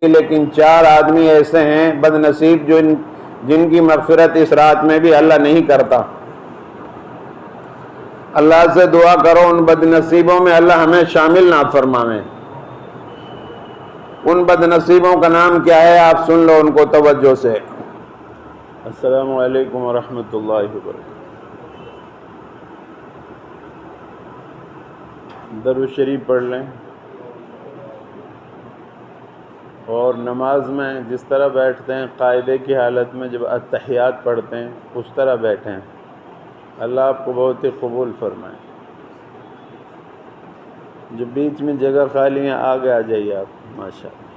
لیکن 4 آدمی ایسے ہیں بد نصیب جن کی مغفرت اس رات میں بھی اللہ نہیں کرتا۔ اللہ سے دعا کرو ان بد نصیبوں میں اللہ ہمیں شامل نہ فرمائے۔ ان بد نصیبوں کا نام کیا ہے آپ سن لو ان کو توجہ سے۔ السلام علیکم ورحمۃ اللہ وبرکاتہ۔ درود شریف پڑھ لیں اور نماز میں جس طرح بیٹھتے ہیں قاعدے کی حالت میں جب اتحیات پڑھتے ہیں اس طرح بیٹھیں۔ اللہ آپ کو بہت ہی قبول فرمائے۔ جو بیچ میں جگہ خالی ہیں آگے آ جائیے آپ، ماشاء اللہ۔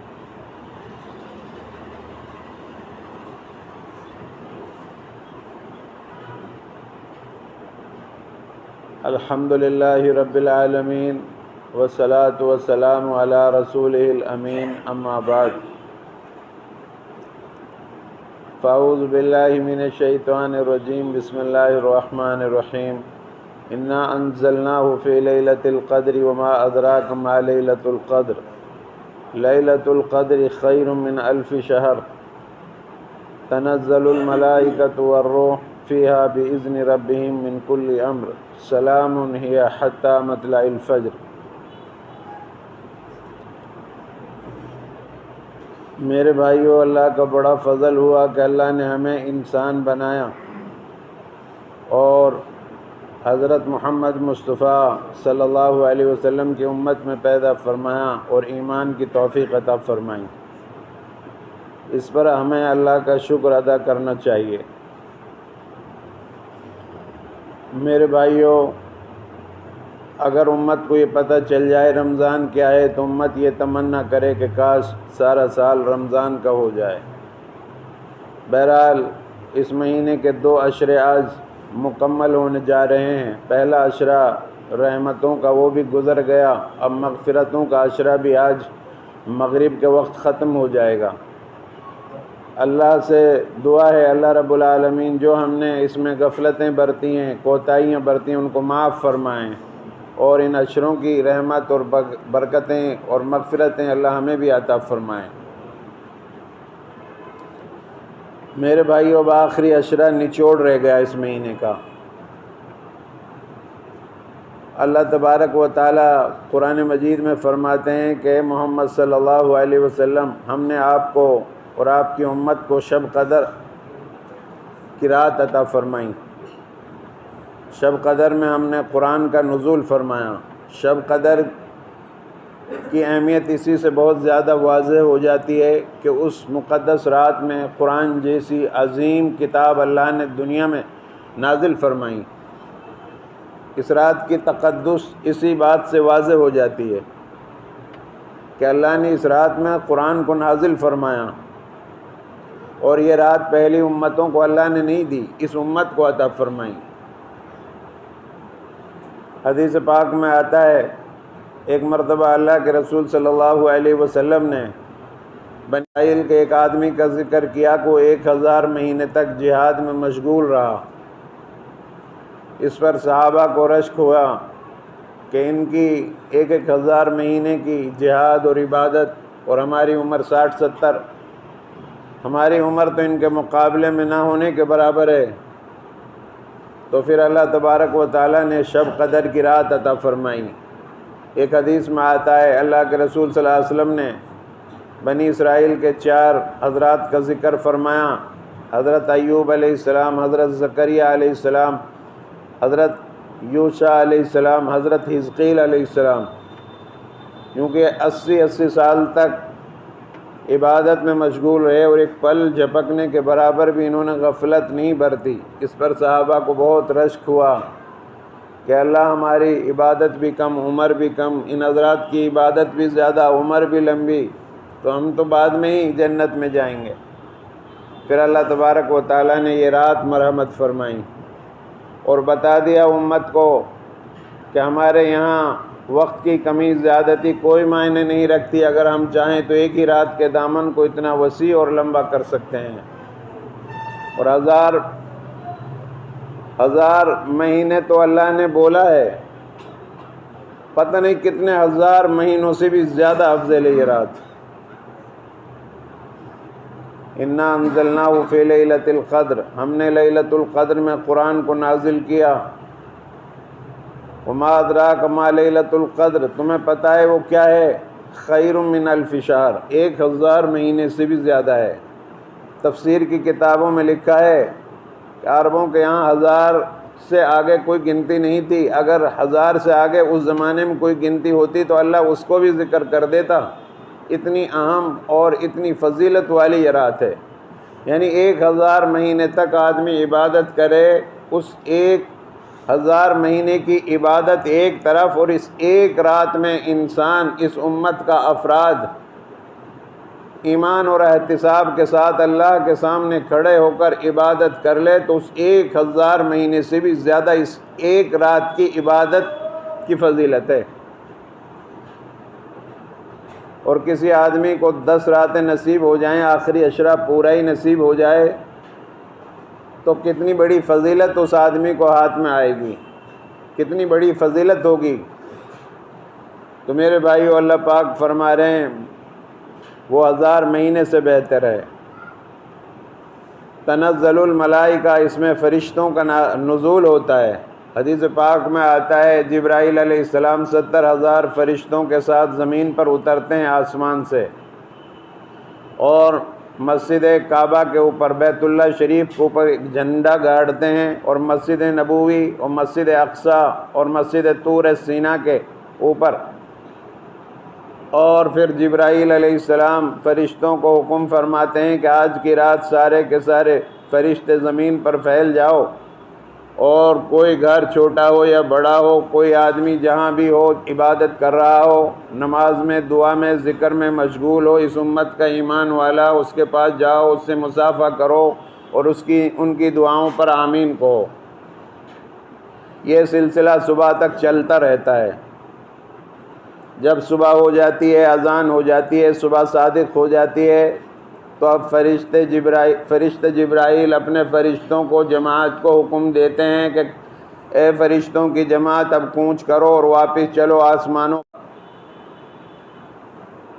الحمدللہ رب العالمین والصلاة والسلام علی رسولہ الامین، اما بعد فاعوذ باللہ من الشیطان الرجیم، بسم اللہ الرحمن الرحیم۔ انا انزلناہ فی لیلۃ القدر وما ادراک ما لیلۃ القدر، لیلۃ القدر خیر من الف شہر، تنزل الملائکۃ والروح فیہا بإذن ربہم من کل امر، سلام ہی حتی مطلع الفجر۔ میرے بھائیو، اللہ کا بڑا فضل ہوا کہ اللہ نے ہمیں انسان بنایا اور حضرت محمد مصطفیٰ صلی اللہ علیہ وسلم کی امت میں پیدا فرمایا اور ایمان کی توفیق عطا فرمائی۔ اس پر ہمیں اللہ کا شکر ادا کرنا چاہیے۔ میرے بھائیو، اگر امت کو یہ پتہ چل جائے رمضان کیا ہے تو امت یہ تمنا کرے کہ کاش سارا سال رمضان کا ہو جائے۔ بہرحال اس مہینے کے 2 عشرے آج مکمل ہونے جا رہے ہیں۔ پہلا عشرہ رحمتوں کا وہ بھی گزر گیا، اب مغفرتوں کا عشرہ بھی آج مغرب کے وقت ختم ہو جائے گا۔ اللہ سے دعا ہے اللہ رب العالمین جو ہم نے اس میں غفلتیں برتی ہیں، کوتاہیاں برتی ہیں، ان کو معاف فرمائیں، اور ان عشروں کی رحمت اور برکتیں اور مغفرتیں اللہ ہمیں بھی عطا فرمائیں۔ میرے بھائیو، اب آخری عشرہ نچوڑ رہ گیا اس مہینے کا۔ اللہ تبارک و تعالی قرآن مجید میں فرماتے ہیں کہ محمد صلی اللہ علیہ وسلم، ہم نے آپ کو اور آپ کی امت کو شب قدر کی رات عطا فرمائی۔ شب قدر میں ہم نے قرآن کا نزول فرمایا۔ شب قدر کی اہمیت اسی سے بہت زیادہ واضح ہو جاتی ہے کہ اس مقدس رات میں قرآن جیسی عظیم کتاب اللہ نے دنیا میں نازل فرمائی۔ اس رات کی تقدس اسی بات سے واضح ہو جاتی ہے کہ اللہ نے اس رات میں قرآن کو نازل فرمایا، اور یہ رات پہلی امتوں کو اللہ نے نہیں دی، اس امت کو عطا فرمائی۔ حدیث پاک میں آتا ہے ایک مرتبہ اللہ کے رسول صلی اللہ علیہ وسلم نے بنی اسرائیل کے ایک آدمی کا ذکر کیا کہ وہ 1000 مہینے تک جہاد میں مشغول رہا۔ اس پر صحابہ کو رشک ہوا کہ ان کی 1000 مہینے کی جہاد اور عبادت، اور ہماری عمر 60-70، ہماری عمر تو ان کے مقابلے میں نہ ہونے کے برابر ہے۔ تو پھر اللہ تبارک و تعالیٰ نے شب قدر کی رات عطا فرمائی۔ ایک حدیث میں آتا ہے اللہ کے رسول صلی اللہ علیہ وسلم نے بنی اسرائیل کے 4 حضرات کا ذکر فرمایا، حضرت ایوب علیہ السلام، حضرت زکریا علیہ السلام، حضرت یوشع علیہ السلام، حضرت حزقیل علیہ السلام، کیونکہ 80 سال تک عبادت میں مشغول رہے اور ایک پل جھپکنے کے برابر بھی انہوں نے غفلت نہیں برتی۔ اس پر صحابہ کو بہت رشک ہوا کہ اللہ ہماری عبادت بھی کم، عمر بھی کم، ان حضرات کی عبادت بھی زیادہ، عمر بھی لمبی، تو ہم تو بعد میں ہی جنت میں جائیں گے۔ پھر اللہ تبارک و تعالیٰ نے یہ رات مرحمت فرمائی اور بتا دیا امت کو کہ ہمارے یہاں وقت کی کمی زیادتی کوئی معنی نہیں رکھتی، اگر ہم چاہیں تو ایک ہی رات کے دامن کو اتنا وسیع اور لمبا کر سکتے ہیں، اور ہزار مہینے تو اللہ نے بولا ہے، پتہ نہیں کتنے 1000 مہینوں سے بھی زیادہ افضل ہے یہ رات۔ انا انزلناہ فی لیلۃ القدر، ہم نے لیلۃ القدر میں قرآن کو نازل کیا۔ وما ادراک ما لیلۃ القدر، تمہیں پتہ ہے وہ کیا ہے؟ خیر من الف شہر، 1000 مہینے سے بھی زیادہ ہے۔ تفسیر کی کتابوں میں لکھا ہے کہ عربوں کے یہاں 1000 سے آگے کوئی گنتی نہیں تھی، اگر 1000 سے آگے اس زمانے میں کوئی گنتی ہوتی تو اللہ اس کو بھی ذکر کر دیتا۔ اتنی اہم اور اتنی فضیلت والی یہ رات ہے، یعنی 1000 مہینے تک آدمی عبادت کرے، اس 1000 مہینے کی عبادت ایک طرف، اور اس ایک رات میں انسان اس امت کا افراد ایمان اور احتساب کے ساتھ اللہ کے سامنے کھڑے ہو کر عبادت کر لے تو اس 1000 مہینے سے بھی زیادہ اس ایک رات کی عبادت کی فضیلت ہے۔ اور کسی آدمی کو 10 راتیں نصیب ہو جائیں، آخری عشرہ پورا ہی نصیب ہو جائے تو کتنی بڑی فضیلت اس آدمی کو ہاتھ میں آئے گی، کتنی بڑی فضیلت ہوگی۔ تو میرے بھائیو، اللہ پاک فرما رہے ہیں وہ 1000 مہینے سے بہتر ہے۔ تنزل الملائکہ، اس میں فرشتوں کا نزول ہوتا ہے۔ حدیث پاک میں آتا ہے جبرائیل علیہ السلام 70,000 فرشتوں کے ساتھ زمین پر اترتے ہیں آسمان سے، اور مسجد کعبہ کے اوپر، بیت اللہ شریف کے اوپر ایک جھنڈا گاڑتے ہیں، اور مسجد نبوی اور مسجد اقصیٰ اور مسجد طور سینا کے اوپر، اور پھر جبرائیل علیہ السلام فرشتوں کو حکم فرماتے ہیں کہ آج کی رات سارے کے سارے فرشتے زمین پر پھیل جاؤ، اور کوئی گھر چھوٹا ہو یا بڑا ہو، کوئی آدمی جہاں بھی ہو عبادت کر رہا ہو، نماز میں، دعا میں، ذکر میں مشغول ہو، اس امت کا ایمان والا اس کے پاس جاؤ، اس سے مصافحہ کرو اور ان کی دعاؤں پر آمین کہو۔ یہ سلسلہ صبح تک چلتا رہتا ہے۔ جب صبح ہو جاتی ہے، اذان ہو جاتی ہے، صبح صادق ہو جاتی ہے، تو اب فرشتے جبرائیل اپنے فرشتوں کو، جماعت کو حکم دیتے ہیں کہ اے فرشتوں کی جماعت، اب کوچ کرو اور واپس چلو آسمانوں۔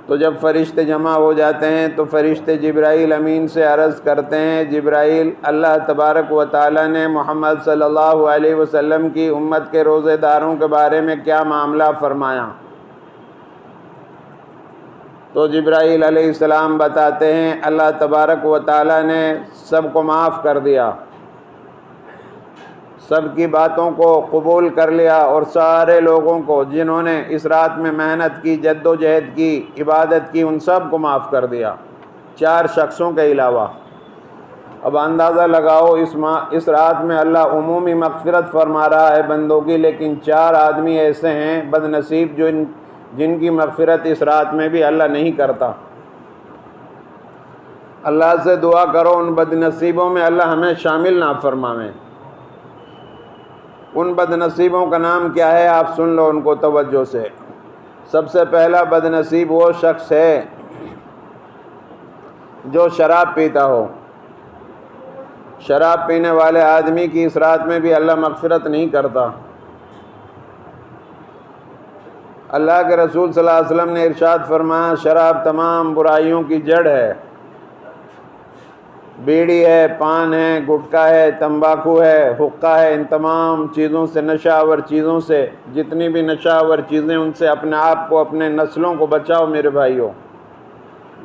تو جب فرشتے جمع ہو جاتے ہیں تو فرشتے جبرائیل امین سے عرض کرتے ہیں، جبرائیل، اللہ تبارک و تعالیٰ نے محمد صلی اللہ علیہ وسلم کی امت کے روزے داروں کے بارے میں کیا معاملہ فرمایا؟ تو جبرائیل علیہ السلام بتاتے ہیں اللہ تبارک و تعالیٰ نے سب کو معاف کر دیا، سب کی باتوں کو قبول کر لیا، اور سارے لوگوں کو جنہوں نے اس رات میں محنت کی، جد و جہد کی، عبادت کی، ان سب کو معاف کر دیا، 4 شخصوں کے علاوہ۔ اب اندازہ لگاؤ اس رات میں اللہ عمومی مغفرت فرما رہا ہے بندوں کی، لیکن 4 آدمی ایسے ہیں بد نصیب جن کی مغفرت اس رات میں بھی اللہ نہیں کرتا۔ اللہ سے دعا کرو ان بد نصیبوں میں اللہ ہمیں شامل نہ فرمائے۔ ان بد نصیبوں کا نام کیا ہے؟ آپ سن لو ان کو توجہ سے۔ سب سے پہلا بد نصیب وہ شخص ہے جو شراب پیتا ہو۔ شراب پینے والے آدمی کی اس رات میں بھی اللہ مغفرت نہیں کرتا۔ اللہ کے رسول صلی اللہ علیہ وسلم نے ارشاد فرمایا، شراب تمام برائیوں کی جڑ ہے۔ بیڑی ہے، پان ہے، گٹکا ہے، تمباکو ہے، حقہ ہے، ان تمام چیزوں سے، نشہ آور چیزوں سے، جتنی بھی نشہ آور چیزیں، ان سے اپنے آپ کو، اپنے نسلوں کو بچاؤ میرے بھائیوں۔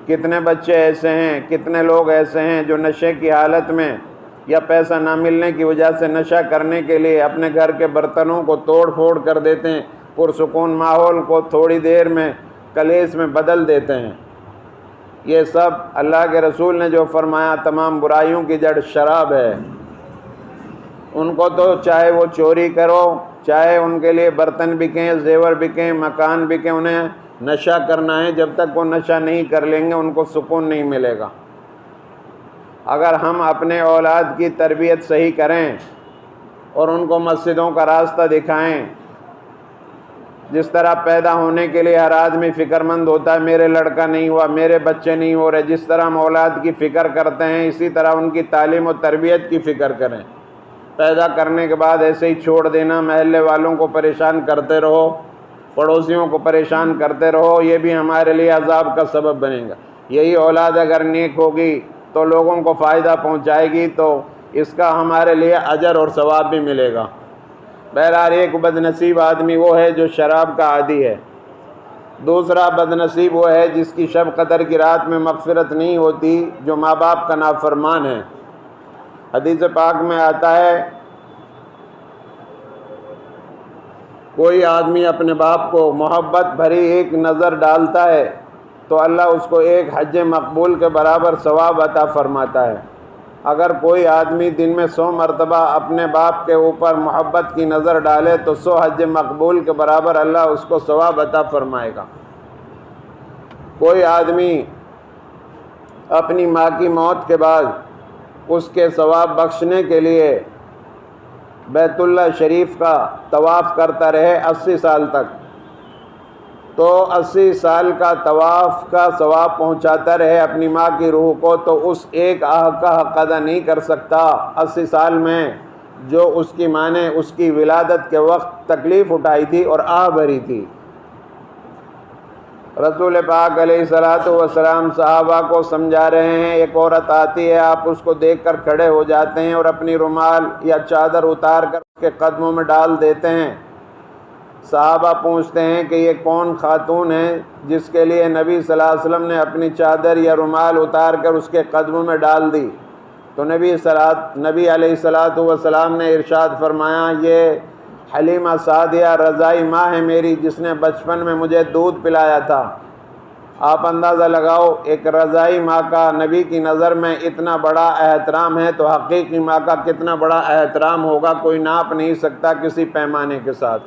کتنے بچے ایسے ہیں، کتنے لوگ ایسے ہیں جو نشے کی حالت میں یا پیسہ نہ ملنے کی وجہ سے نشہ کرنے کے لیے اپنے گھر کے برتنوں کو توڑ پھوڑ کر دیتے ہیں، پرسکون ماحول کو تھوڑی دیر میں کلیس میں بدل دیتے ہیں۔ یہ سب اللہ کے رسول نے جو فرمایا تمام برائیوں کی جڑ شراب ہے۔ ان کو تو چاہے وہ چوری کرو، چاہے ان کے لیے برتن بکیں، زیور بکیں، مکان بکیں، انہیں نشہ کرنا ہے۔ جب تک وہ نشہ نہیں کر لیں گے ان کو سکون نہیں ملے گا۔ اگر ہم اپنے اولاد کی تربیت صحیح کریں اور ان کو مسجدوں کا راستہ دکھائیں، جس طرح پیدا ہونے کے لیے ہر آدمی فکر مند ہوتا ہے میرے لڑکا نہیں ہوا، میرے بچے نہیں ہو رہے، جس طرح ہم اولاد کی فکر کرتے ہیں اسی طرح ان کی تعلیم و تربیت کی فکر کریں۔ پیدا کرنے کے بعد ایسے ہی چھوڑ دینا، محلے والوں کو پریشان کرتے رہو، پڑوسیوں کو پریشان کرتے رہو، یہ بھی ہمارے لیے عذاب کا سبب بنے گا۔ یہی اولاد اگر نیک ہوگی تو لوگوں کو فائدہ پہنچائے گی، تو اس کا ہمارے لیے اجر اور ثواب بھی ملے گا۔ بہرحال ایک بد نصیب آدمی وہ ہے جو شراب کا عادی ہے، دوسرا بد نصیب وہ ہے جس کی شب قدر کی رات میں مغفرت نہیں ہوتی، جو ماں باپ کا نافرمان ہے۔ حدیث پاک میں آتا ہے کوئی آدمی اپنے باپ کو محبت بھری ایک نظر ڈالتا ہے تو اللہ اس کو ایک حج مقبول کے برابر ثواب عطا فرماتا ہے۔ اگر کوئی آدمی دن میں 100 مرتبہ اپنے باپ کے اوپر محبت کی نظر ڈالے تو 100 حج مقبول کے برابر اللہ اس کو ثواب عطا فرمائے گا۔ کوئی آدمی اپنی ماں کی موت کے بعد اس کے ثواب بخشنے کے لیے بیت اللہ شریف کا طواف کرتا رہے 80 سال تک، تو 80 سال کا طواف کا ثواب پہنچاتا رہے اپنی ماں کی روح کو، تو اس ایک آہ کا حق ادا نہیں کر سکتا 80 سال میں جو اس کی ماں نے اس کی ولادت کے وقت تکلیف اٹھائی تھی اور آہ بھری تھی۔ رسول پاک علیہ الصلوۃ والسلام صحابہ کو سمجھا رہے ہیں، ایک عورت آتی ہے، آپ اس کو دیکھ کر کھڑے ہو جاتے ہیں اور اپنی رومال یا چادر اتار کر اس کے قدموں میں ڈال دیتے ہیں۔ صحابہ پوچھتے ہیں کہ یہ کون خاتون ہے جس کے لیے نبی صلی اللہ علیہ وسلم نے اپنی چادر یا رومال اتار کر اس کے قدموں میں ڈال دی؟ تو نبی علیہ الصلوۃ والسلام نے ارشاد فرمایا، یہ حلیمہ سعدیہ رضائی ماں ہے میری، جس نے بچپن میں مجھے دودھ پلایا تھا۔ آپ اندازہ لگاؤ، ایک رضائی ماں کا نبی کی نظر میں اتنا بڑا احترام ہے تو حقیقی ماں کا کتنا بڑا احترام ہوگا، کوئی ناپ نہیں سکتا کسی پیمانے کے ساتھ۔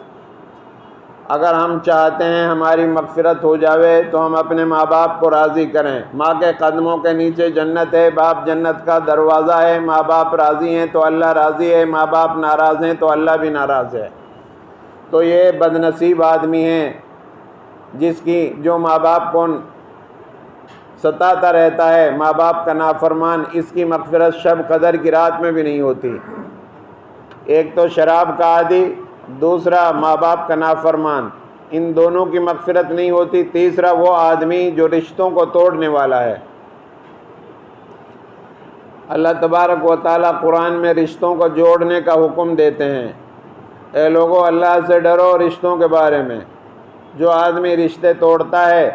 اگر ہم چاہتے ہیں ہماری مغفرت ہو جاوے تو ہم اپنے ماں باپ کو راضی کریں۔ ماں کے قدموں کے نیچے جنت ہے، باپ جنت کا دروازہ ہے۔ ماں باپ راضی ہیں تو اللہ راضی ہے، ماں باپ ناراض ہیں تو اللہ بھی ناراض ہے۔ تو یہ بد نصیب آدمی ہے جو ماں باپ کو ستاتا رہتا ہے، ماں باپ کا نافرمان، اس کی مغفرت شب قدر کی رات میں بھی نہیں ہوتی۔ ایک تو شراب کا عادی، دوسرا ماں باپ کا نافرمان، ان دونوں کی مغفرت نہیں ہوتی۔ تیسرا وہ آدمی جو رشتوں کو توڑنے والا ہے۔ اللہ تبارک و تعالیٰ قرآن میں رشتوں کو جوڑنے کا حکم دیتے ہیں۔ اے لوگو، اللہ سے ڈرو رشتوں کے بارے میں۔ جو آدمی رشتے توڑتا ہے،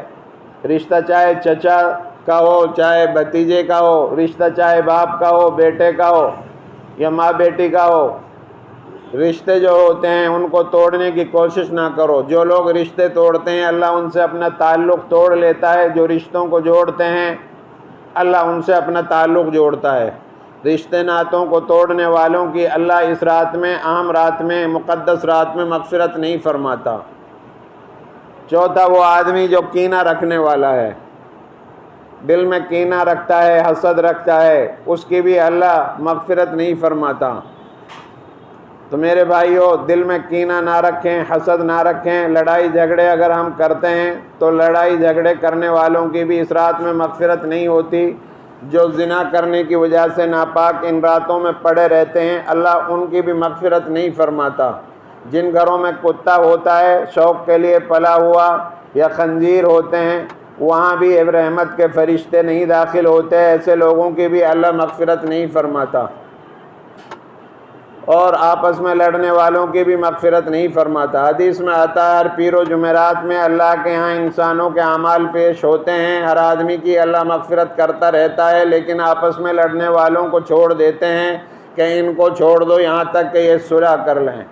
رشتہ چاہے چچا کا ہو، چاہے بھتیجے کا ہو، رشتہ چاہے باپ کا ہو، بیٹے کا ہو یا ماں بیٹی کا ہو، رشتے جو ہوتے ہیں ان کو توڑنے کی کوشش نہ کرو۔ جو لوگ رشتے توڑتے ہیں اللہ ان سے اپنا تعلق توڑ لیتا ہے، جو رشتوں کو جوڑتے ہیں اللہ ان سے اپنا تعلق جوڑتا ہے۔ رشتے ناتوں کو توڑنے والوں کی اللہ اس رات میں، اہم رات میں، مقدس رات میں مغفرت نہیں فرماتا۔ چوتھا وہ آدمی جو کینہ رکھنے والا ہے، دل میں کینہ رکھتا ہے، حسد رکھتا ہے، اس کی بھی اللہ مغفرت نہیں فرماتا۔ تو میرے بھائیو، دل میں کینہ نہ رکھیں، حسد نہ رکھیں۔ لڑائی جھگڑے اگر ہم کرتے ہیں تو لڑائی جھگڑے کرنے والوں کی بھی اس رات میں مغفرت نہیں ہوتی۔ جو زنا کرنے کی وجہ سے ناپاک ان راتوں میں پڑے رہتے ہیں اللہ ان کی بھی مغفرت نہیں فرماتا۔ جن گھروں میں کتا ہوتا ہے شوق کے لیے پلا ہوا یا خنزیر ہوتے ہیں، وہاں بھی رحمت کے فرشتے نہیں داخل ہوتے، ایسے لوگوں کی بھی اللہ مغفرت نہیں فرماتا۔ اور آپس میں لڑنے والوں کی بھی مغفرت نہیں فرماتا۔ حدیث میں آتا ہے ہر پیر و جمعرات میں اللہ کے ہاں انسانوں کے اعمال پیش ہوتے ہیں، ہر آدمی کی اللہ مغفرت کرتا رہتا ہے، لیکن آپس میں لڑنے والوں کو چھوڑ دیتے ہیں کہ ان کو چھوڑ دو یہاں تک کہ یہ صلح کر لیں۔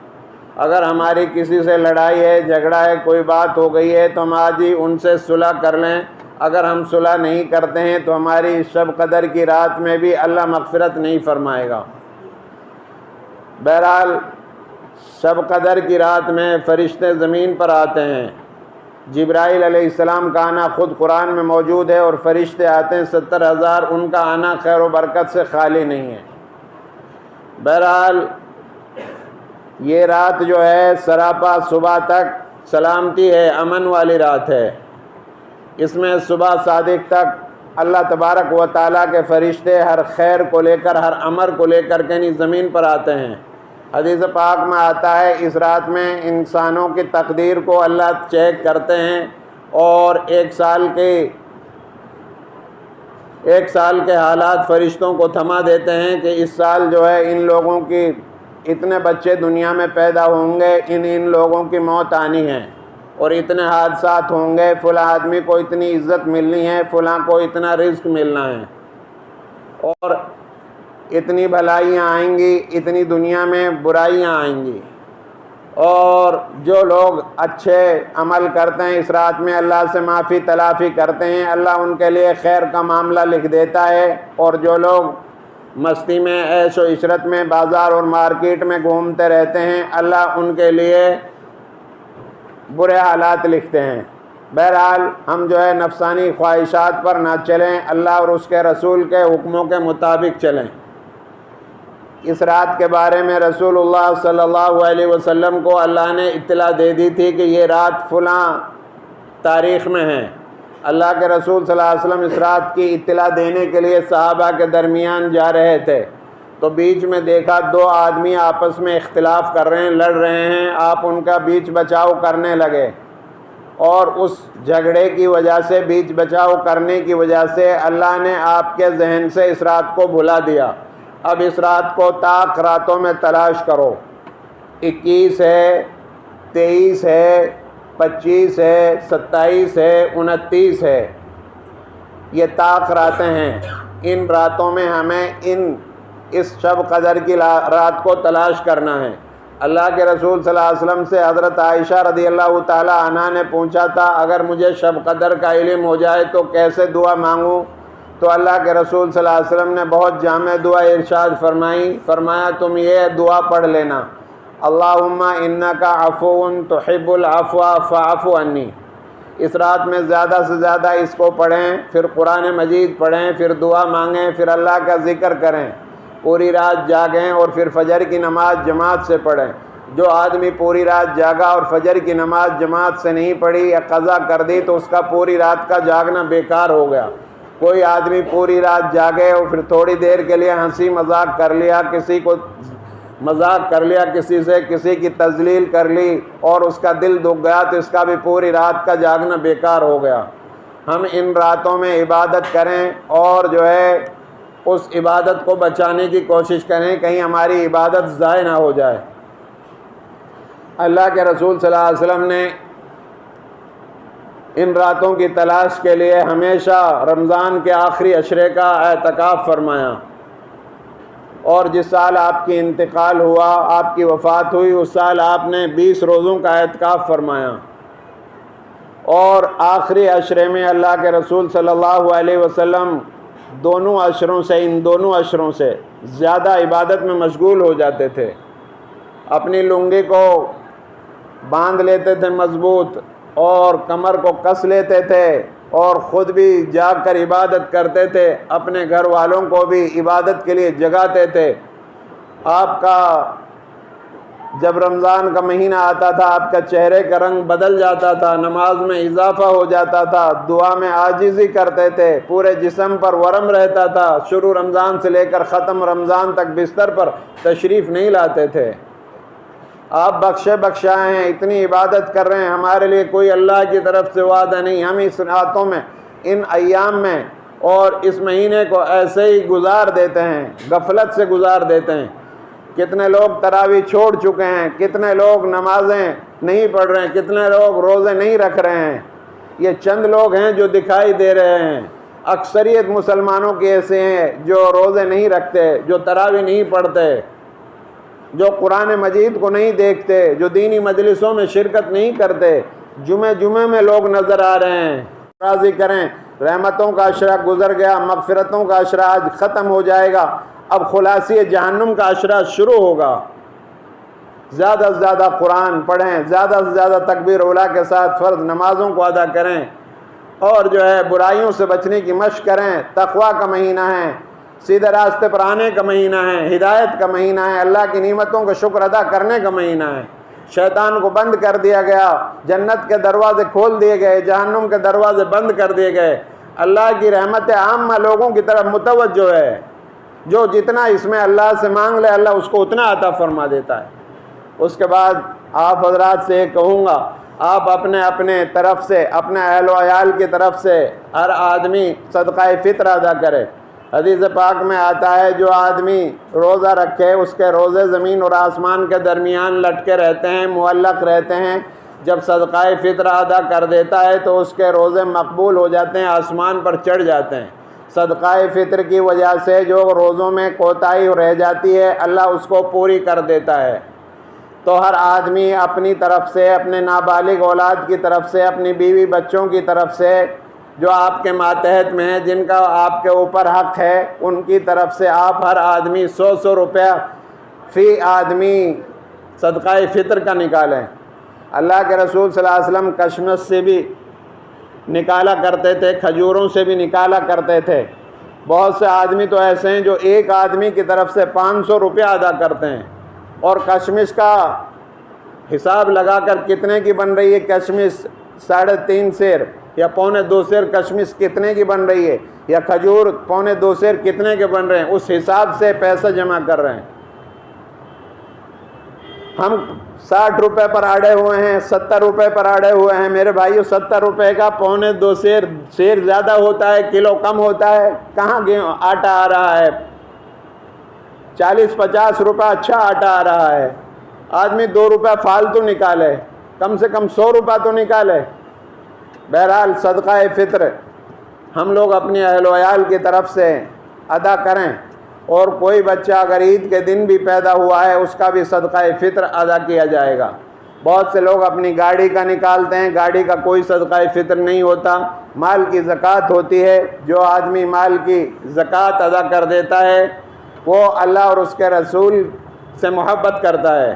اگر ہماری کسی سے لڑائی ہے، جھگڑا ہے، کوئی بات ہو گئی ہے تو ہم آج ہی ان سے صلح کر لیں۔ اگر ہم صلح نہیں کرتے ہیں تو ہماری شب قدر کی رات میں بھی اللہ مغفرت نہیں فرمائے گا۔ بہرحال شب قدر کی رات میں فرشتے زمین پر آتے ہیں۔ جبرائیل علیہ السلام کا آنا خود قرآن میں موجود ہے، اور فرشتے آتے ہیں 70,000، ان کا آنا خیر و برکت سے خالی نہیں ہے۔ بہرحال یہ رات جو ہے سراپا صبح تک سلامتی ہے، امن والی رات ہے۔ اس میں صبح صادق تک اللہ تبارک و تعالیٰ کے فرشتے ہر خیر کو لے کر، ہر امر کو لے کر کے زمین پر آتے ہیں۔ حدیث پاک میں آتا ہے اس رات میں انسانوں کی تقدیر کو اللہ چیک کرتے ہیں، اور 1 سال کی ایک سال کے حالات فرشتوں کو تھما دیتے ہیں کہ اس سال جو ہے ان لوگوں کی اتنے بچے دنیا میں پیدا ہوں گے، ان لوگوں کی موت آنی ہے، اور اتنے حادثات ہوں گے، فلاں آدمی کو اتنی عزت ملنی ہے، فلاں کو اتنا رزق ملنا ہے، اور اتنی بھلائیاں آئیں گی، اتنی دنیا میں برائیاں آئیں گی۔ اور جو لوگ اچھے عمل کرتے ہیں اس رات میں، اللہ سے معافی تلافی کرتے ہیں، اللہ ان کے لیے خیر کا معاملہ لکھ دیتا ہے، اور جو لوگ مستی میں عیش و عشرت میں بازار اور مارکیٹ میں گھومتے رہتے ہیں، اللہ ان کے لیے برے حالات لکھتے ہیں۔ بہرحال ہم جو ہے نفسانی خواہشات پر نہ چلیں، اللہ اور اس کے رسول کے حکموں کے مطابق چلیں۔ اس رات کے بارے میں رسول اللہ صلی اللہ علیہ وسلم کو اللہ نے اطلاع دے دی تھی کہ یہ رات فلاں تاریخ میں ہے۔ اللہ کے رسول صلی اللہ علیہ وسلم اس رات کی اطلاع دینے کے لیے صحابہ کے درمیان جا رہے تھے، تو بیچ میں دیکھا دو آدمی آپس میں اختلاف کر رہے ہیں، لڑ رہے ہیں، آپ ان کا بیچ بچاؤ کرنے لگے، اور اس جھگڑے کی وجہ سے، بیچ بچاؤ کرنے کی وجہ سے اللہ نے آپ کے ذہن سے اس رات کو بھلا دیا۔ اب اس رات کو طاق راتوں میں تلاش کرو، 21 ہے، 23 ہے، 25 ہے، 27 ہے، 29 ہے، یہ طاق راتیں ہیں۔ ان راتوں میں ہمیں اس شب قدر کی رات کو تلاش کرنا ہے۔ اللہ کے رسول صلی اللہ علیہ وسلم سے حضرت عائشہ رضی اللہ تعالی عنہا نے پوچھا تھا، اگر مجھے شب قدر کا علم ہو جائے تو کیسے دعا مانگوں؟ تو اللہ کے رسول صلی اللہ علیہ وسلم نے بہت جامع دعا ارشاد فرمایا تم یہ دعا پڑھ لینا، اللہم انکا عفو تحب العفو فاعف عنی۔ اس رات میں زیادہ سے زیادہ اس کو پڑھیں، پھر قرآن مجید پڑھیں، پھر دعا مانگیں، پھر اللہ کا ذکر کریں، پوری رات جاگیں، اور پھر فجر کی نماز جماعت سے پڑھیں۔ جو آدمی پوری رات جاگا اور فجر کی نماز جماعت سے نہیں پڑھی یا قضا کر دی تو اس کا پوری رات کا جاگنا بیکار ہو گیا۔ کوئی آدمی پوری رات جاگے اور پھر تھوڑی دیر کے لیے ہنسی مذاق کر لیا، کسی کو مذاق کر لیا، کسی سے کسی کی تذلیل کر لی اور اس کا دل دکھ گیا تو اس کا بھی پوری رات کا جاگنا بیکار ہو گیا۔ ہم ان راتوں میں عبادت کریں اور جو ہے اس عبادت کو بچانے کی کوشش کریں، کہیں ہماری عبادت ضائع نہ ہو جائے۔ اللہ کے رسول صلی اللہ علیہ وسلم نے ان راتوں کی تلاش کے لیے ہمیشہ رمضان کے آخری عشرے کا اعتکاف فرمایا، اور جس سال آپ کی انتقال ہوا، آپ کی وفات ہوئی، اس سال آپ نے 20 روزوں کا اعتکاف فرمایا، اور آخری عشرے میں اللہ کے رسول صلی اللہ علیہ وسلم ان دونوں عشروں سے زیادہ عبادت میں مشغول ہو جاتے تھے۔ اپنی لنگی کو باندھ لیتے تھے مضبوط، اور کمر کو کس لیتے تھے، اور خود بھی جاگ کر عبادت کرتے تھے، اپنے گھر والوں کو بھی عبادت کے لیے جگاتے تھے۔ آپ کا جب رمضان کا مہینہ آتا تھا آپ کا چہرے کا رنگ بدل جاتا تھا، نماز میں اضافہ ہو جاتا تھا، دعا میں عاجزی کرتے تھے، پورے جسم پر ورم رہتا تھا، شروع رمضان سے لے کر ختم رمضان تک بستر پر تشریف نہیں لاتے تھے۔ آپ بخشائے ہیں، اتنی عبادت کر رہے ہیں، ہمارے لیے کوئی اللہ کی طرف سے وعدہ نہیں۔ ہم اس راتوں میں، ان ایام میں اور اس مہینے کو ایسے ہی گزار دیتے ہیں، غفلت سے گزار دیتے ہیں۔ کتنے لوگ تراویح چھوڑ چکے ہیں، کتنے لوگ نمازیں نہیں پڑھ رہے ہیں، کتنے لوگ روزے نہیں رکھ رہے ہیں۔ یہ چند لوگ ہیں جو دکھائی دے رہے ہیں، اکثریت مسلمانوں کے ایسے ہیں جو روزے نہیں رکھتے، جو تراویح نہیں پڑھتے، جو قرآن مجید کو نہیں دیکھتے، جو دینی مجلسوں میں شرکت نہیں کرتے۔ جمعے میں لوگ نظر آ رہے ہیں۔ راضی کریں، رحمتوں کا عشرہ گزر گیا، مغفرتوں کا عشرہ آج ختم ہو جائے گا، اب خلاصی جہنم کا عشرہ شروع ہوگا۔ زیادہ سے زیادہ قرآن پڑھیں، زیادہ سے زیادہ تکبیر اولیٰ کے ساتھ فرض نمازوں کو ادا کریں، اور جو ہے برائیوں سے بچنے کی مشق کریں۔ تقویٰ کا مہینہ ہے، سیدھے راستے پر آنے کا مہینہ ہے، ہدایت کا مہینہ ہے، اللہ کی نعمتوں کا شکر ادا کرنے کا مہینہ ہے۔ شیطان کو بند کر دیا گیا، جنت کے دروازے کھول دیے گئے، جہنم کے دروازے بند کر دیے گئے۔ اللہ کی رحمت عامہ لوگوں کی طرف متوجہ ہے، جو جتنا اس میں اللہ سے مانگ لے اللہ اس کو اتنا عطا فرما دیتا ہے۔ اس کے بعد آپ حضرات سے یہ کہوں گا، آپ اپنے اپنے طرف سے، اپنے اہل و عیال کی طرف سے ہر آدمی صدقہ فطر ادا کرے۔ حدیث پاک میں آتا ہے جو آدمی روزہ رکھے اس کے روزے زمین اور آسمان کے درمیان لٹکے رہتے ہیں، معلق رہتے ہیں۔ جب صدقہ فطر ادا کر دیتا ہے تو اس کے روزے مقبول ہو جاتے ہیں، آسمان پر چڑھ جاتے ہیں۔ صدقہ فطر کی وجہ سے جو روزوں میں کوتاہی رہ جاتی ہے اللہ اس کو پوری کر دیتا ہے۔ تو ہر آدمی اپنی طرف سے، اپنے نابالغ اولاد کی طرف سے، اپنی بیوی بچوں کی طرف سے، جو آپ کے ماتحت میں ہیں، جن کا آپ کے اوپر حق ہے، ان کی طرف سے آپ ہر آدمی 100 روپیہ فی آدمی صدقہ فطر کا نکالیں۔ اللہ کے رسول صلی اللہ علیہ وسلم کشمش سے بھی نکالا کرتے تھے، کھجوروں سے بھی نکالا کرتے تھے۔ بہت سے آدمی تو ایسے ہیں جو ایک آدمی کی طرف سے 500 روپیہ ادا کرتے ہیں، اور کشمش کا حساب لگا کر کتنے کی بن رہی ہے کشمش، 3.5 سیر یا 2.25 سیر کشمش کتنے کی بن رہی ہے، یا کھجور 2.25 سیر کتنے کے بن رہے ہیں، اس حساب سے پیسہ جمع کر رہے ہیں۔ ہم 60 روپے پر اڑے ہوئے ہیں، 70 روپے پر اڑے ہوئے ہیں۔ میرے بھائیو 70 روپے کا 2.25 سیر زیادہ ہوتا ہے، کلو کم ہوتا ہے۔ کہاں آٹا آ رہا ہے؟ 40-50 روپے اچھا آٹا آ رہا ہے۔ آدمی 2 روپے فالتو نکالے، کم سے کم 100 روپے تو نکالے۔ بہرحال صدقہ فطر ہم لوگ اپنی اہل و عیال کی طرف سے ادا کریں، اور کوئی بچہ اگر عید کے دن بھی پیدا ہوا ہے اس کا بھی صدقہ فطر ادا کیا جائے گا۔ بہت سے لوگ اپنی گاڑی کا نکالتے ہیں، گاڑی کا کوئی صدقہ فطر نہیں ہوتا، مال کی زکوٰۃ ہوتی ہے۔ جو آدمی مال کی زکوٰۃ ادا کر دیتا ہے وہ اللہ اور اس کے رسول سے محبت کرتا ہے،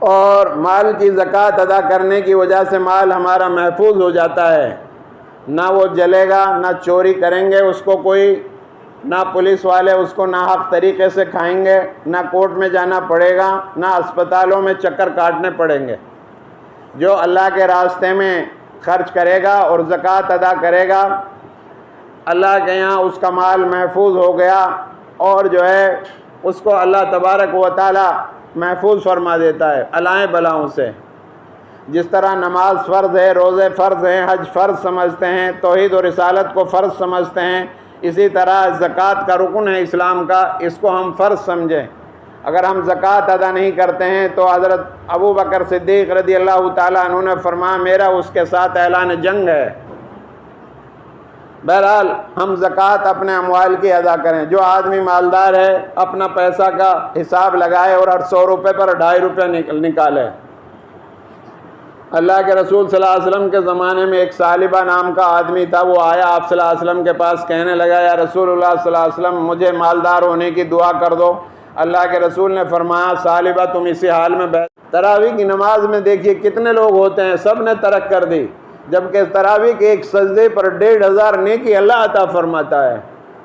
اور مال کی زکوٰۃ ادا کرنے کی وجہ سے مال ہمارا محفوظ ہو جاتا ہے۔ نہ وہ جلے گا، نہ چوری کریں گے اس کو کوئی، نہ پولیس والے اس کو ناحق طریقے سے کھائیں گے، نہ کورٹ میں جانا پڑے گا، نہ اسپتالوں میں چکر کاٹنے پڑیں گے۔ جو اللہ کے راستے میں خرچ کرے گا اور زکوٰۃ ادا کرے گا، اللہ کے یہاں اس کا مال محفوظ ہو گیا، اور جو ہے اس کو اللہ تبارک و تعالی محفوظ فرما دیتا ہے الائیں بلاؤں سے۔ جس طرح نماز فرض ہے، روزے فرض ہیں، حج فرض سمجھتے ہیں، توحید و رسالت کو فرض سمجھتے ہیں، اسی طرح زکوٰۃ کا رکن ہے اسلام کا، اس کو ہم فرض سمجھیں۔ اگر ہم زکوٰۃ ادا نہیں کرتے ہیں تو حضرت ابو بکر صدیق رضی اللہ تعالیٰ عنہ نے فرمایا میرا اس کے ساتھ اعلان جنگ ہے۔ بہرحال ہم زکوٰۃ اپنے اموال کی ادا کریں۔ جو آدمی مالدار ہے اپنا پیسہ کا حساب لگائے اور ہر 100 روپے پر 2.5 روپے نکالے۔ اللہ کے رسول صلی اللہ علیہ وسلم کے زمانے میں ایک ثعلبہ نام کا آدمی تھا، وہ آیا آپ صلی اللہ علیہ وسلم کے پاس، کہنے لگا یا رسول اللہ صلی اللہ علیہ وسلم مجھے مالدار ہونے کی دعا کر دو۔ اللہ کے رسول نے فرمایا ثعلبہ تم اسی حال میں بیٹھ۔ تراویح کی نماز میں دیکھیے کتنے لوگ ہوتے ہیں، سب نے ترک کر دی، جبکہ تراویح کے ایک سجدے پر 1,500 نیکی اللہ عطا فرماتا ہے،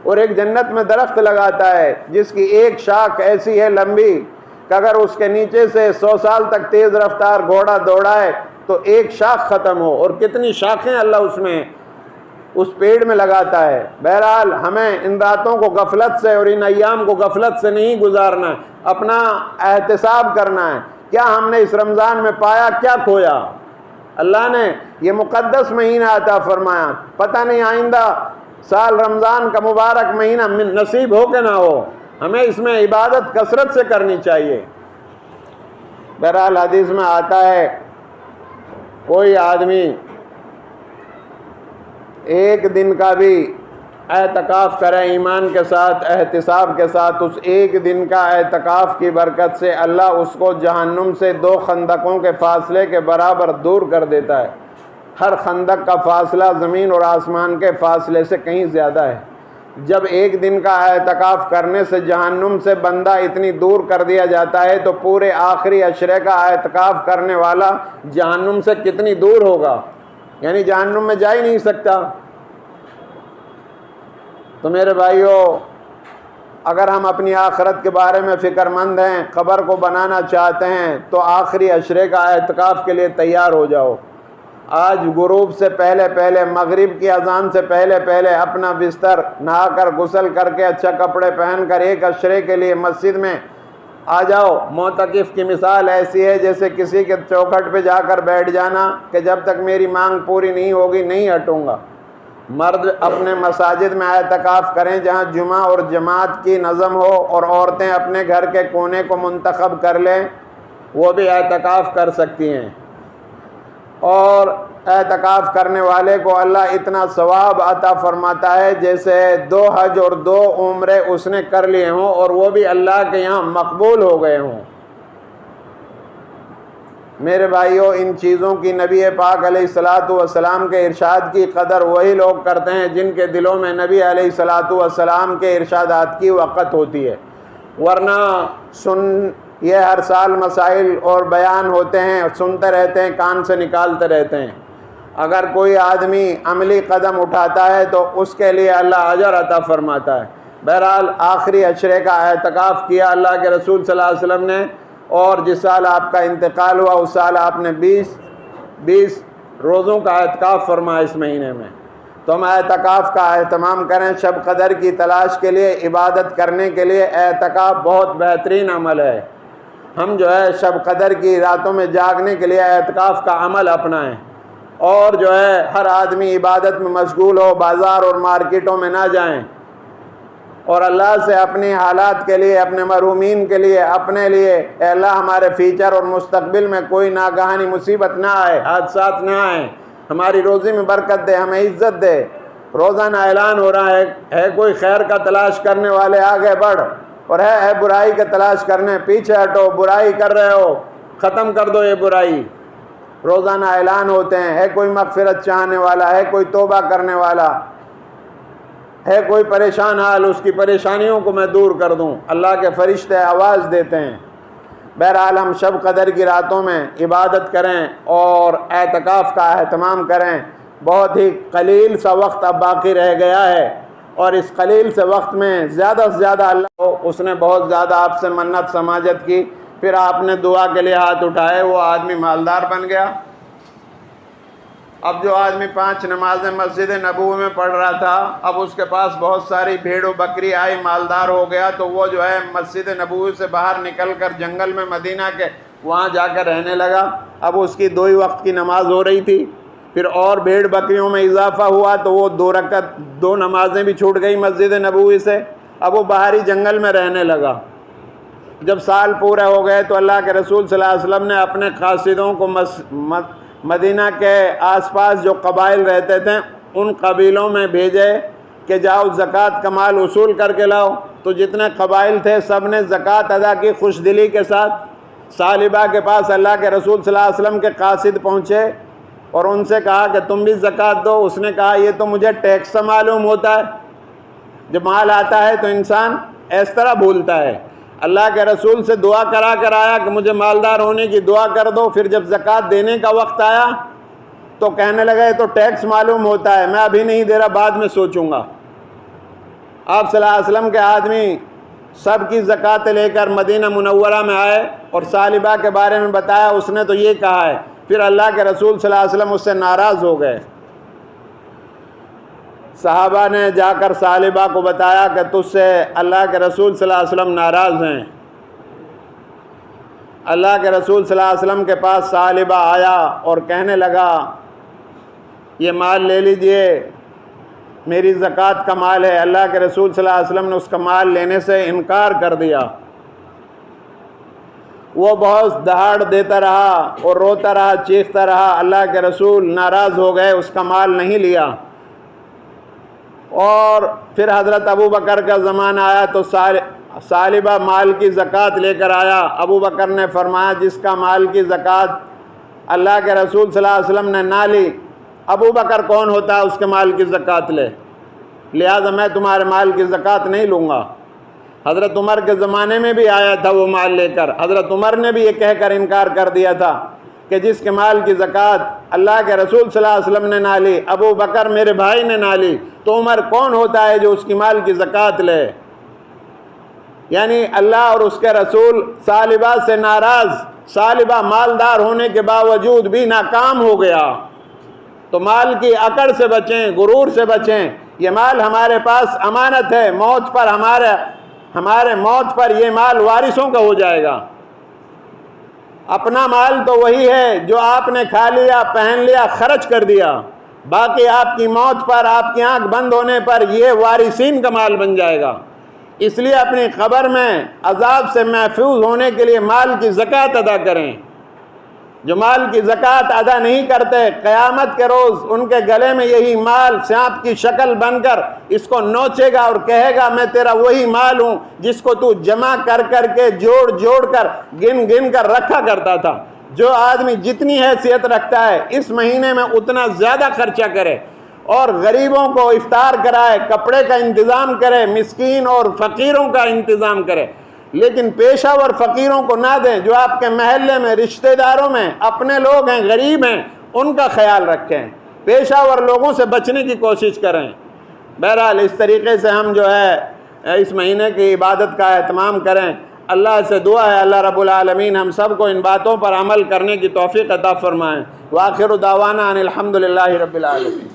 اور ایک جنت میں درخت لگاتا ہے جس کی ایک شاخ ایسی ہے لمبی کہ اگر اس کے نیچے سے 100 سال تک تیز رفتار گھوڑا دوڑائے تو ایک شاخ ختم ہو، اور کتنی شاخیں اللہ اس پیڑ میں لگاتا ہے۔ بہرحال ہمیں ان راتوں کو غفلت سے اور ان ایام کو غفلت سے نہیں گزارنا ہے، اپنا احتساب کرنا ہے، کیا ہم نے اس رمضان میں پایا، کیا کھویا۔ اللہ نے یہ مقدس مہینہ عطا فرمایا، پتہ نہیں آئندہ سال رمضان کا مبارک مہینہ نصیب ہو کہ نہ ہو، ہمیں اس میں عبادت کثرت سے کرنی چاہیے۔ بہرحال حدیث میں آتا ہے کوئی آدمی ایک دن کا بھی اعتکاف کرے ایمان کے ساتھ، احتساب کے ساتھ، اس ایک دن کا اعتکاف کی برکت سے اللہ اس کو جہنم سے 2 خندقوں کے فاصلے کے برابر دور کر دیتا ہے۔ ہر خندق کا فاصلہ زمین اور آسمان کے فاصلے سے کہیں زیادہ ہے۔ جب ایک دن کا اعتکاف کرنے سے جہنم سے بندہ اتنی دور کر دیا جاتا ہے تو پورے آخری عشرے کا اعتکاف کرنے والا جہنم سے کتنی دور ہوگا، یعنی جہنم میں جا ہی نہیں سکتا۔ تو میرے بھائیو اگر ہم اپنی آخرت کے بارے میں فکر مند ہیں، قبر کو بنانا چاہتے ہیں تو آخری عشرے کا اعتکاف کے لیے تیار ہو جاؤ۔ آج غروب سے پہلے مغرب کی اذان سے پہلے اپنا بستر نہا کر غسل کر کے اچھا کپڑے پہن کر ایک عشرے کے لیے مسجد میں آ جاؤ۔ معتکف کی مثال ایسی ہے جیسے کسی کے چوکھٹ پہ جا کر بیٹھ جانا کہ جب تک میری مانگ پوری نہیں ہوگی نہیں ہٹوں گا۔ مرد اپنے مساجد میں اعتکاف کریں جہاں جمعہ اور جماعت کی نظم ہو، اور عورتیں اپنے گھر کے کونے کو منتخب کر لیں، وہ بھی اعتکاف کر سکتی ہیں۔ اور اعتکاف کرنے والے کو اللہ اتنا ثواب عطا فرماتا ہے جیسے 2 حج اور 2 عمرے اس نے کر لیے ہوں اور وہ بھی اللہ کے یہاں مقبول ہو گئے ہوں۔ میرے بھائیوں، ان چیزوں کی نبی پاک علیہ الصلاۃ والسلام کے ارشاد کی قدر وہی لوگ کرتے ہیں جن کے دلوں میں نبی علیہ الصلاۃ والسلام کے ارشادات کی وقت ہوتی ہے، ورنہ یہ ہر سال مسائل اور بیان ہوتے ہیں، سنتے رہتے ہیں، کان سے نکالتے رہتے ہیں۔ اگر کوئی آدمی عملی قدم اٹھاتا ہے تو اس کے لیے اللہ اجر عطا فرماتا ہے۔ بہرحال آخری عشرے کا اعتکاف کیا اللہ کے رسول صلی اللہ علیہ وسلم نے، اور جس سال آپ کا انتقال ہوا اس سال آپ نے 20 روزوں کا اعتکاف فرمایا اس مہینے میں۔ تو ہم اعتکاف کا اہتمام کریں۔ شب قدر کی تلاش کے لیے، عبادت کرنے کے لیے اعتکاف بہت بہترین عمل ہے۔ ہم جو ہے شب قدر کی راتوں میں جاگنے کے لیے اعتکاف کا عمل اپنائیں، اور جو ہے ہر آدمی عبادت میں مشغول ہو، بازار اور مارکیٹوں میں نہ جائیں، اور اللہ سے اپنی حالات کے لیے، اپنے محرومین کے لیے، اپنے لیے، اے اللہ ہمارے فیوچر اور مستقبل میں کوئی ناگہانی مصیبت نہ آئے، حادثات نہ آئیں، ہماری روزی میں برکت دے، ہمیں عزت دے۔ روزانہ اعلان ہو رہا ہے کوئی خیر کا تلاش کرنے والے آگے بڑھ، اور ہے برائی کا تلاش کرنے پیچھے ہٹو، برائی کر رہے ہو ختم کر دو یہ برائی۔ روزانہ اعلان ہوتے ہیں، ہے کوئی مغفرت چاہنے والا، ہے کوئی توبہ کرنے والا، ہے کوئی پریشان حال، اس کی پریشانیوں کو میں دور کر دوں۔ اللہ کے فرشتے آواز دیتے ہیں۔ بہرحال ہم شب قدر کی راتوں میں عبادت کریں اور اعتکاف کا اہتمام کریں۔ بہت ہی قلیل سا وقت اب باقی رہ گیا ہے، اور اس قلیل سے وقت میں زیادہ سے زیادہ اللہ کو، اس نے بہت زیادہ آپ سے منت سماجت کی، پھر آپ نے دعا کے لیے ہاتھ اٹھائے، وہ آدمی مالدار بن گیا۔ اب جو آدمی 5 نمازیں مسجد نبوی میں پڑھ رہا تھا، اب اس کے پاس بہت ساری بھیڑ و بکری آئی، مالدار ہو گیا، تو وہ جو ہے مسجد نبوی سے باہر نکل کر جنگل میں مدینہ کے وہاں جا کر رہنے لگا۔ اب اس کی 2 ہی وقت کی نماز ہو رہی تھی، پھر اور بھیڑ بکریوں میں اضافہ ہوا تو وہ 2 نمازیں بھی چھوٹ گئی مسجد نبوی سے۔ اب وہ باہری جنگل میں رہنے لگا۔ جب سال پورے ہو گئے تو اللہ کے رسول صلی اللہ علیہ وسلم نے اپنے قاصدوں کو مدینہ کے آس پاس جو قبائل رہتے تھے ان قبیلوں میں بھیجے کہ جاؤ زکوٰۃ کا مال وصول کر کے لاؤ۔ تو جتنے قبائل تھے سب نے زکوٰۃ ادا کی خوش دلی کے ساتھ۔ ثعلبہ کے پاس اللہ کے رسول صلی اللہ علیہ وسلم کے قاصد پہنچے اور ان سے کہا کہ تم بھی زکوٰۃ دو۔ اس نے کہا یہ تو مجھے ٹیکس سے معلوم ہوتا ہے، جب مال آتا ہے تو انسان اس طرح بھولتا ہے۔ اللہ کے رسول سے دعا کرا کر آیا کہ مجھے مالدار ہونے کی دعا کر دو، پھر جب زکوٰۃ دینے کا وقت آیا تو کہنے لگا یہ تو ٹیکس معلوم ہوتا ہے، میں ابھی نہیں دے رہا، بعد میں سوچوں گا۔ آپ صلی اللہ علیہ وسلم کے آدمی سب کی زکوٰۃ لے کر مدینہ منورہ میں آئے اور ثعلبہ کے بارے میں بتایا، اس نے تو یہ کہا ہے۔ پھر اللہ کے رسول صلی اللہ علیہ وسلم اس سے ناراض ہو گئے۔ صحابہ نے جا کر ثعلبہ کو بتایا کہ تجھ سے اللہ کے رسول صلی اللہ علیہ وسلم ناراض ہیں۔ اللہ کے رسول صلی اللہ علیہ وسلم کے پاس ثعلبہ آیا اور کہنے لگا یہ مال لے لیجئے، میری زکوٰۃ کا مال ہے۔ اللہ کے رسول صلی اللہ علیہ وسلم نے اس کا مال لینے سے انکار کر دیا۔ وہ بہت دہاڑ دیتا رہا اور روتا رہا، چیختا رہا۔ اللہ کے رسول ناراض ہو گئے، اس کا مال نہیں لیا۔ اور پھر حضرت ابو بکر کا زمانہ آیا تو ثعلبہ مال کی زکوٰۃ لے کر آیا۔ ابو بکر نے فرمایا جس کا مال کی زکوٰۃ اللہ کے رسول صلی اللہ علیہ وسلم نے نہ لی، ابو بکر کون ہوتا ہے اس کے مال کی زکوٰۃ لے، لہذا میں تمہارے مال کی زکوٰۃ نہیں لوں گا۔ حضرت عمر کے زمانے میں بھی آیا تھا وہ مال لے کر، حضرت عمر نے بھی یہ کہہ کر انکار کر دیا تھا کہ جس کے مال کی زکوٰۃ اللہ کے رسول صلی اللہ علیہ وسلم نے نہ لی، ابو بکر میرے بھائی نے نہ لی، تو عمر کون ہوتا ہے جو اس کی مال کی زکوٰۃ لے؟ یعنی اللہ اور اس کے رسول ثعلبہ سے ناراض، ثعلبہ مالدار ہونے کے باوجود بھی ناکام ہو گیا۔ تو مال کی اکڑ سے بچیں، غرور سے بچیں۔ یہ مال ہمارے پاس امانت ہے، موت پر ہمارے موت پر یہ مال وارثوں کا ہو جائے گا۔ اپنا مال تو وہی ہے جو آپ نے کھا لیا، پہن لیا، خرچ کر دیا، باقی آپ کی موت پر، آپ کی آنکھ بند ہونے پر یہ وارثین کا مال بن جائے گا۔ اس لیے اپنی قبر میں عذاب سے محفوظ ہونے کے لیے مال کی زکوٰۃ ادا کریں۔ جو مال کی زکوٰۃ ادا نہیں کرتے، قیامت کے روز ان کے گلے میں یہی مال سانپ کی شکل بن کر اس کو نوچے گا اور کہے گا میں تیرا وہی مال ہوں جس کو تو جمع کر کر کے جوڑ کر گن کر رکھا کرتا تھا۔ جو آدمی جتنی حیثیت رکھتا ہے اس مہینے میں اتنا زیادہ خرچہ کرے اور غریبوں کو افطار کرائے، کپڑے کا انتظام کرے، مسکین اور فقیروں کا انتظام کرے، لیکن پیشہ ور فقیروں کو نہ دیں۔ جو آپ کے محلے میں، رشتہ داروں میں اپنے لوگ ہیں، غریب ہیں، ان کا خیال رکھیں، پیشہ ور لوگوں سے بچنے کی کوشش کریں۔ بہرحال اس طریقے سے ہم جو ہے اس مہینے کی عبادت کا اہتمام کریں۔ اللہ سے دعا ہے اللہ رب العالمین ہم سب کو ان باتوں پر عمل کرنے کی توفیق عطا فرمائیں۔ وآخر دعوانا ان الحمد للہ رب العالمین۔